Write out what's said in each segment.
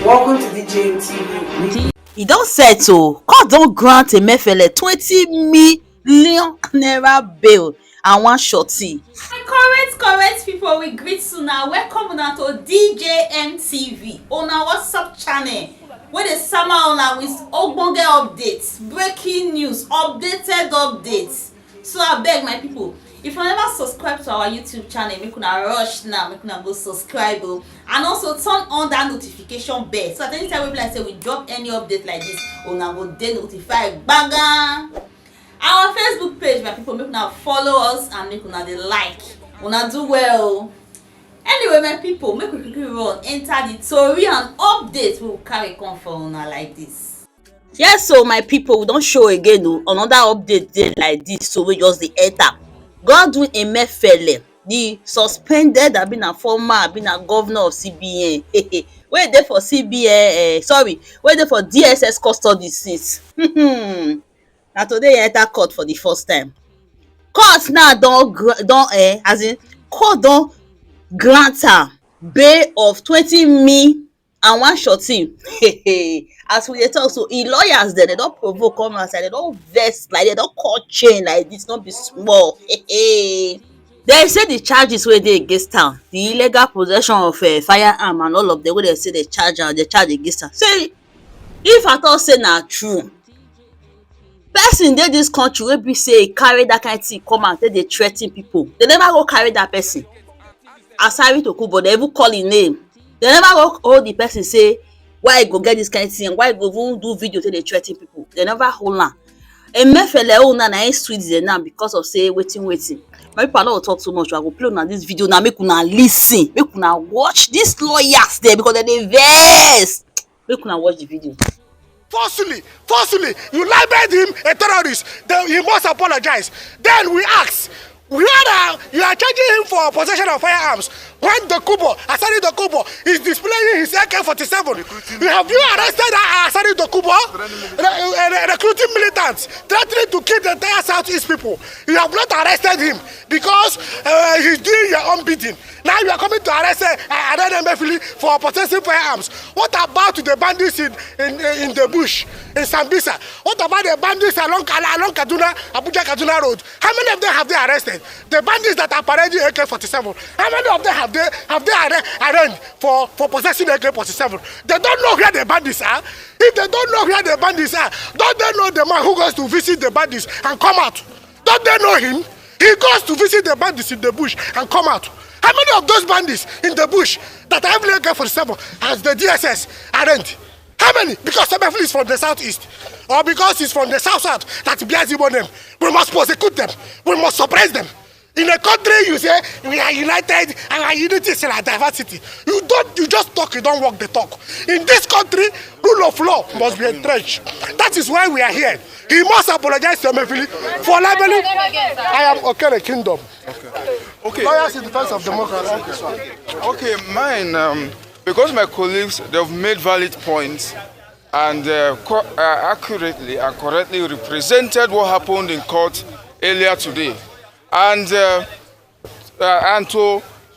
Welcome to DJ TV. E don settle. Court don grant Emefiele 20 million naira bail and one shorty. Correct people, we greet una. Welcome una to DJ TV, on our WhatsApp channel wey dey sama una with ogbonge updates, breaking news, updated updates. So abeg my people, if you never subscribe to our YouTube channel, make una rush now, make una go subscribe o, and also turn on that notification bell so that anytime we be like say we drop any update like this, una go dey notified gbagan. Our Facebook page, my people, make una follow us and make una dey like. Una do well. Anyway, my people, make we quickly run enter the tori and update we will carry come for una like this. Yes, so my people, we don show again o, another update dey like this, so we just dey enter. Godwin Emefiele, the suspended abi na former abi na governor of CBN, wey dey for CBN, wey dey for DSS custody since. Na today he enter court for the first time. Court now court don grant am bail of 20 million and one shorty. As we dey talk so, im lawyers dem don provoke come outside, dem don vex, like dem don cut chain like this, no be small. Dem say the charges wey dey against am, the illegal possession of firearm and all of them wey dem say dey charge against am, say if at all say na true, person dey dis country wey be say e carry that kind thing come out take dey threa ten people, dem never go carry that person Asari Tokunbo, dem even call im name, dem never go hold the person say why e go get this kind thing, why e go even do video take dey threa ten people, dem never hold am. Emefiele own na im sweet dem now because of say wetin. My people, I no go talk too much, I go play una this video now, make una lis ten, make una watch these lawyers there because dem dey vex. Make una watch the video. Forcefully, you labeled him a terrorist. Then he must apologize. Then we ask, you are charging him for possession of firearms when Asari Dokubo is displaying his AK-47. Have you arrested Asari Dokubo? Recruiting militants, threatening to kill the entire Southeast people. You have not arrested him because he's doing your own bidding. Now you are coming to arrest Emefiele for possessing firearms. What about the bandits in the bush, in Sambisa? What about the bandits along Kaduna, Abuja-Kaduna road? How many of them have they arrested? The bandits that are parading AK-47, how many of them have they arraigned for possessing AK-47? They don't know where the bandits are. If they don't know where the bandits are, don't they know the man who goes to visit the bandits and come out? Don't they know him? He goes to visit the bandits in the bush and come out. How many of those bandits in the bush that have AK-47 has the DSS arraigned? How many? Because Emefiele is from the southeast, or because he's from the south, that bears his name. We must prosecute them. We must suppress them. In a country, you say we are united and our unity is in our diversity. You just talk, you don't walk the talk. In this country, rule of law must be entrenched. That is why we are here. He must apologize to Emefiele for labeling. I am Okere Kingdom. Okay. Lawyers in defense of democracy. Okay, mine. Because my colleagues, they've made valid points and accurately and correctly represented what happened in court earlier today. And to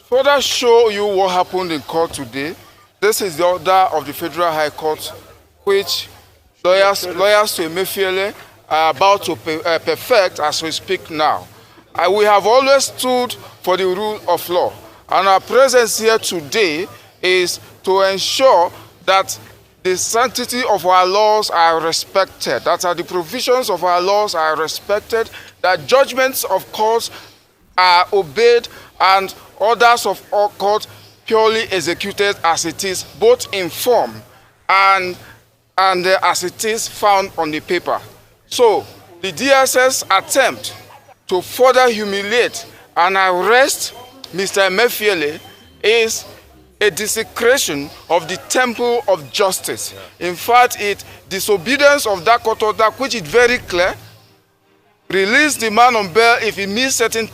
further show you what happened in court today, this is the order of the Federal High Court, which lawyers to Emefiele are about to perfect as we speak now. We have always stood for the rule of law, and our presence here today is to ensure that the sanctity of our laws are respected, that the provisions of our laws are respected, that judgments of courts are obeyed, and orders of court purely executed as it is, both in form and as it is found on the paper. So the DSS attempt to further humiliate and arrest Mr. Emefiele is a desecration of the temple of justice. In fact, it disobedience of that court order, which is very clear. Release the man on bail if he meets certain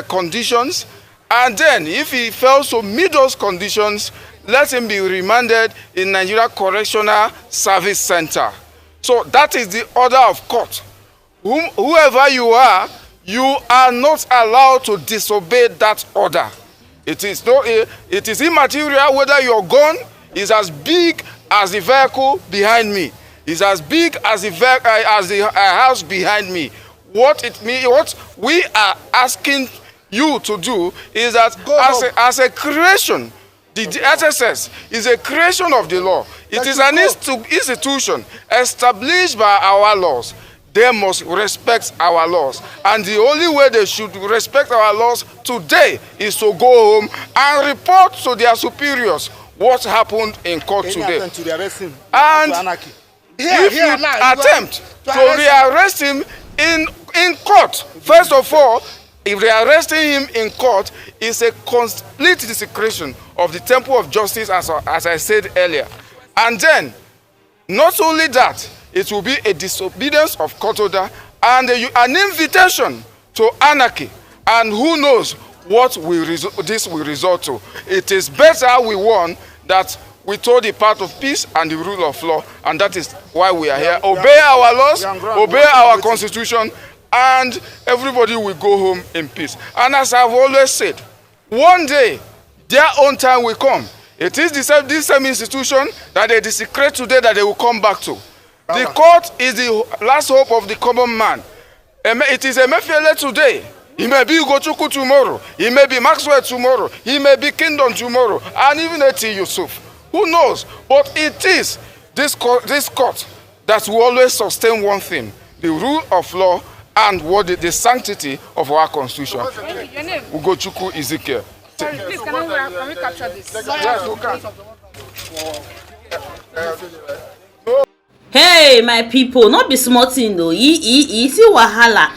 conditions, and then if he fails to meet those conditions, let him be remanded in Nigeria Correctional Service Center. So that is the order of court. Whoever you are not allowed to disobey that order. It is immaterial whether your gun is as big as the vehicle behind me. It's as big as the house behind me. What we are asking you to do is that as a creation, the SSS is a creation of the law. It is an institution established by our laws. They must respect our laws. And the only way they should respect our laws today is to go home and report to their superiors what happened in court today. And if you attempt to rearrest him in court, first of all, if rearresting him in court is a complete desecration of the temple of justice, as I said earlier. And then, not only that, it will be a disobedience of court order and an invitation to anarchy. And who knows what this will result to. It is better we warn that we told the path of peace and the rule of law, and that is why we are here. Obey our laws, obey our constitution, and everybody will go home in peace. And as I've always said, one day, their own time will come. It is this same institution that they desecrate today that they will come back to. The court is the last hope of the common man. It is Emefiele today. He may be Ugochukwu tomorrow. He may be Maxwell tomorrow. He may be Kingdom tomorrow. And even Eti Yusuf. Who knows? But it is this court that will always sustain one thing: the rule of law and the sanctity of our constitution. Your name? Ugochukwu Ezekiel. Sorry, please, can we capture this? Yes, we can. Hey, my people, not be small thing though. You see wahala.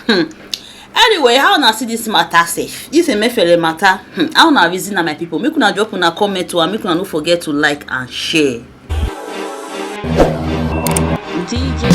Anyway, how na see this matter safe? This Emefiele matter. How na reason na my people? Make una drop una comment to and make una no forget to like and share. DJ